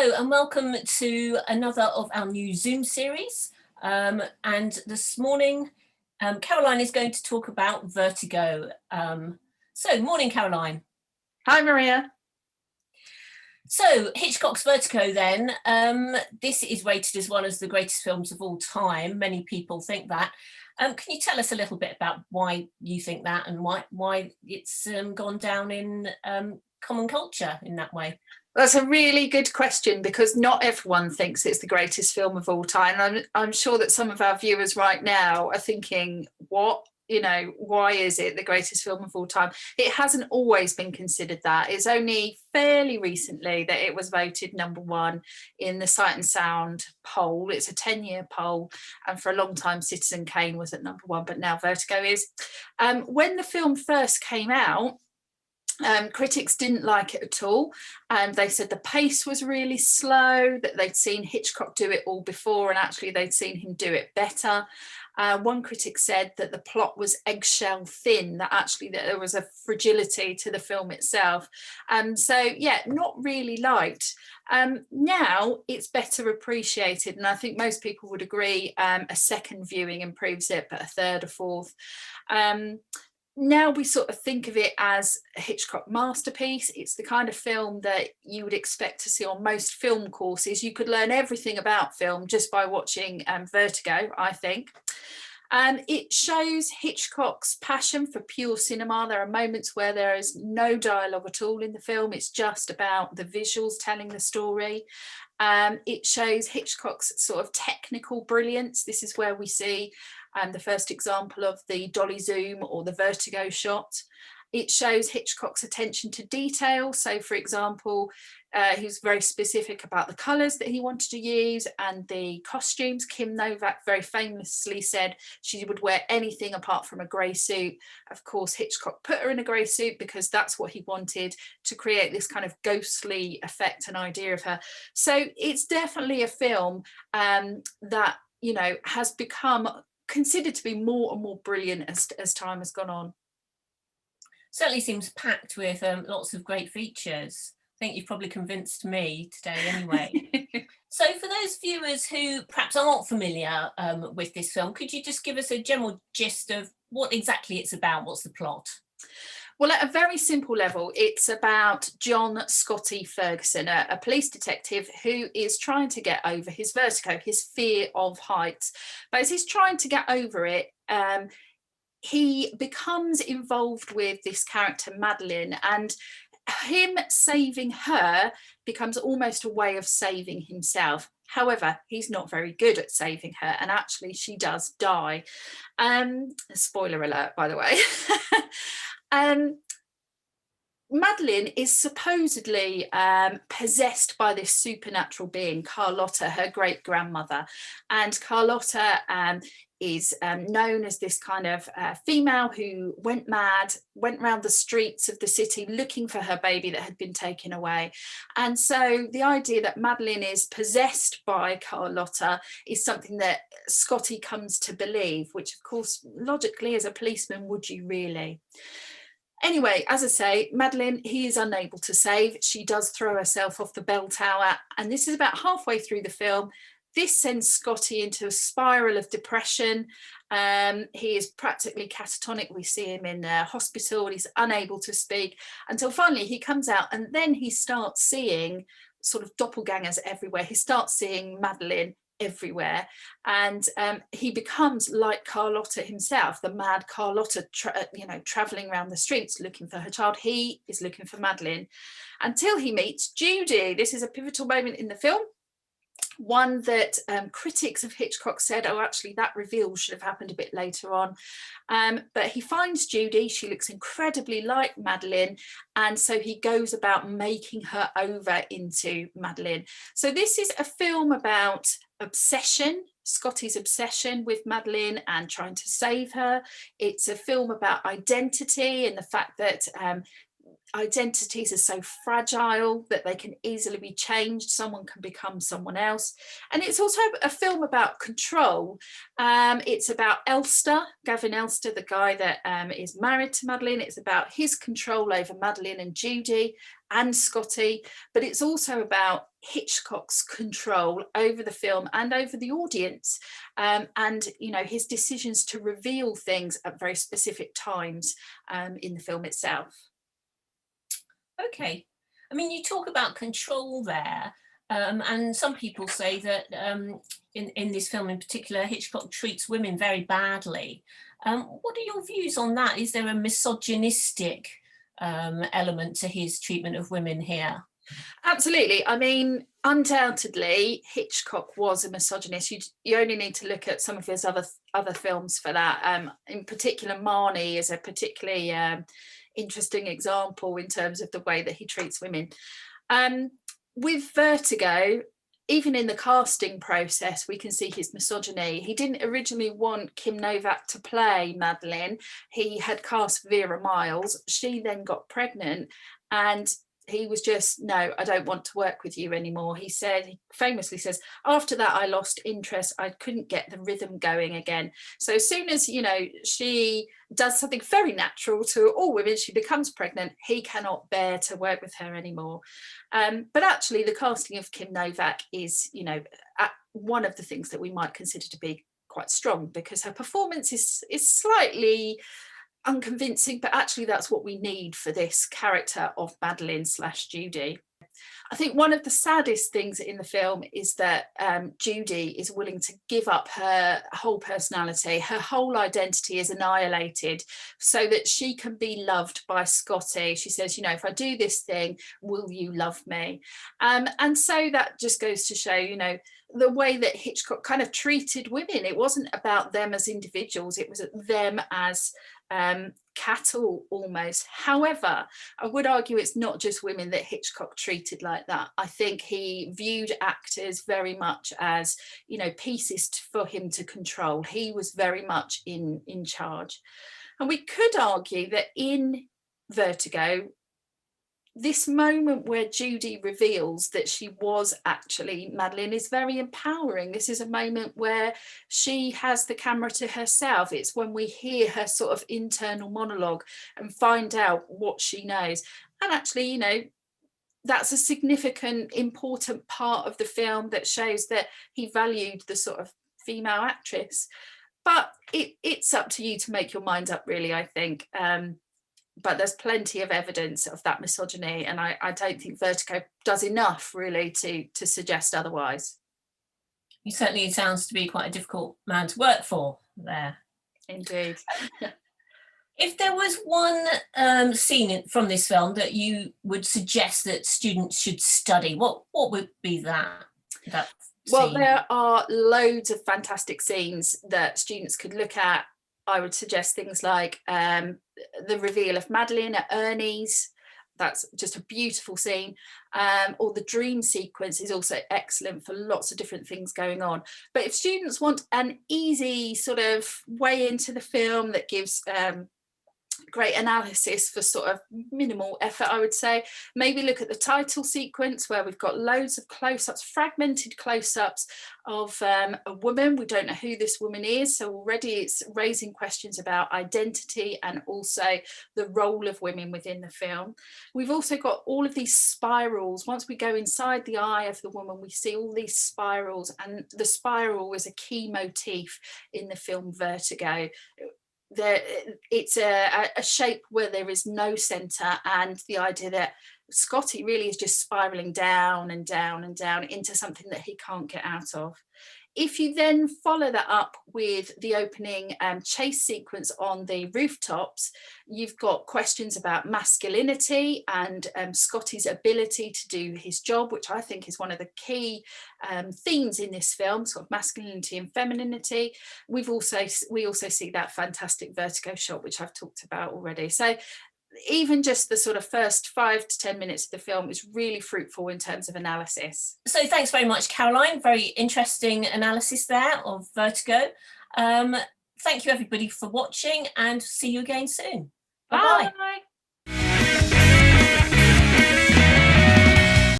Hello and welcome to another of our new Zoom series. And this morning, Caroline is going to talk about Vertigo. Morning, Caroline. Hi, Maria. So Hitchcock's Vertigo then, this is rated as one of the greatest films of all time. Many people think that. Can you tell us a little bit about why you think that and why it's gone down in common culture in that way? That's a really good question, because not everyone thinks it's the greatest film of all time. I'm sure that some of our viewers right now are thinking, what? You know, why is it the greatest film of all time? It hasn't always been considered that. It's only fairly recently that it was voted #1 in the Sight and Sound poll. It's a 10-year poll, and for a long time Citizen Kane was at #1, but now Vertigo is. When the film first came out, critics didn't like it at all. They said the pace was really slow, that they'd seen Hitchcock do it all before and actually they'd seen him do it better. One critic said that the plot was eggshell thin, that actually that there was a fragility to the film itself. So yeah, not really liked. Now it's better appreciated, and I think most people would agree. A second viewing improves it, but a third or fourth. Now we sort of think of it as a Hitchcock masterpiece. It's the kind of film that you would expect to see on most film courses. You could learn everything about film just by watching Vertigo, I think. It shows Hitchcock's passion for pure cinema. There are moments where there is no dialogue at all in the film. It's just about the visuals telling the story. It shows Hitchcock's sort of technical brilliance. This is where we see the first example of the dolly zoom or the vertigo shot. It shows Hitchcock's attention to detail. So, for example, he was very specific about the colours that he wanted to use and the costumes. Kim Novak very famously said she would wear anything apart from a grey suit. Of course, Hitchcock put her in a grey suit because that's what he wanted to create this kind of ghostly effect and idea of her. So it's definitely a film that, you know, has become considered to be more and more brilliant as time has gone on. Certainly seems packed with lots of great features. I think you've probably convinced me today anyway. So for those viewers who perhaps aren't familiar with this film, could you just give us a general gist of what exactly it's about? What's the plot? Well, at a very simple level, it's about John Scotty Ferguson, a police detective who is trying to get over his vertigo, his fear of heights. But as he's trying to get over it, he becomes involved with this character, Madeline, and him saving her becomes almost a way of saving himself. However, he's not very good at saving her, and actually she does die. Spoiler alert, by the way. Madeline is supposedly possessed by this supernatural being, Carlotta, her great-grandmother. And Carlotta is known as this kind of female who went mad, went around the streets of the city looking for her baby that had been taken away. And so the idea that Madeline is possessed by Carlotta is something that Scotty comes to believe, which of course, logically, as a policeman, would you really? Anyway, as I say, Madeline, he is unable to save. She does throw herself off the bell tower, and this is about halfway through the film. This sends Scotty into a spiral of depression. He is practically catatonic. We see him in hospital. He's unable to speak until finally he comes out, and then he starts seeing sort of doppelgangers everywhere. He starts seeing Madeline everywhere, and he becomes like Carlotta himself, the mad Carlotta, traveling around the streets looking for her child. He is looking for Madeline until he meets Judy. This is a pivotal moment in the film, one that critics of Hitchcock said, oh, actually that reveal should have happened a bit later on. But he finds Judy. She looks incredibly like Madeline, and so he goes about making her over into Madeline. So this is a film about obsession, Scotty's obsession with Madeline and trying to save her. It's a film about identity and the fact that identities are so fragile that they can easily be changed. Someone can become someone else. And it's also a film about control. It's about Elster, Gavin Elster, the guy that is married to Madeleine. It's about his control over Madeleine and Judy and Scotty, but it's also about Hitchcock's control over the film and over the audience, and you know, his decisions to reveal things at very specific times in the film itself. Okay, I mean, you talk about control there, and some people say that in this film in particular, Hitchcock treats women very badly. What are your views on that? Is there a misogynistic element to his treatment of women here? Absolutely. I mean, undoubtedly, Hitchcock was a misogynist. You only need to look at some of his other films for that. In particular, Marnie is a particularly interesting example in terms of the way that he treats women. With Vertigo, even in the casting process, we can see his misogyny. He didn't originally want Kim Novak to play Madeleine. He had cast Vera Miles. She then got pregnant, and he was just, no, I don't want to work with you anymore. He famously says, after that, I lost interest. I couldn't get the rhythm going again. So as soon as, you know, she does something very natural to all women, she becomes pregnant, he cannot bear to work with her anymore. But actually the casting of Kim Novak is, you know, one of the things that we might consider to be quite strong, because her performance is slightly unconvincing, but actually that's what we need for this character of Madeleine / Judy. I think one of the saddest things in the film is that Judy is willing to give up her whole personality. Her whole identity is annihilated so that she can be loved by Scotty. She says, you know, if I do this thing, will you love me? And so that just goes to show, you know, the way that Hitchcock kind of treated women. It wasn't about them as individuals, it was them as cattle almost. However, I would argue it's not just women that Hitchcock treated like that. I think he viewed actors very much as, you know, pieces for him to control. He was very much in charge. And we could argue that in Vertigo, this moment where Judy reveals that she was actually Madeleine is very empowering. This is a moment where she has the camera to herself. It's when we hear her sort of internal monologue and find out what she knows. And actually, you know, that's a significant, important part of the film that shows that he valued the sort of female actress. But it's up to you to make your mind up, really, I think. But there's plenty of evidence of that misogyny, and I don't think Vertigo does enough really to suggest otherwise. He certainly sounds to be quite a difficult man to work for there. Indeed. If there was one scene from this film that you would suggest that students should study, what would be that Well, scene? there are loads of fantastic scenes that students could look at. I would suggest things like the reveal of Madeleine at Ernie's. That's just a beautiful scene. Or the dream sequence is also excellent for lots of different things going on. But if students want an easy sort of way into the film that gives great analysis for sort of minimal effort, I would say, maybe look at the title sequence where we've got loads of close-ups, fragmented close-ups of a woman. We don't know who this woman is, so already it's raising questions about identity and also the role of women within the film. We've also got all of these spirals. Once we go inside the eye of the woman, we see all these spirals, and the spiral is a key motif in the film Vertigo. It's a shape where there is no center, and the idea that Scotty really is just spiraling down and down and down into something that he can't get out of. If you then follow that up with the opening chase sequence on the rooftops, you've got questions about masculinity and Scotty's ability to do his job, which I think is one of the key themes in this film, sort of masculinity and femininity. We also see that fantastic Vertigo shot, which I've talked about already. So even just the sort of first 5 to 10 minutes of the film is really fruitful in terms of analysis. So thanks very much, Caroline. Very interesting analysis there of Vertigo. Thank you everybody for watching, and see you again soon. Bye-bye. Bye.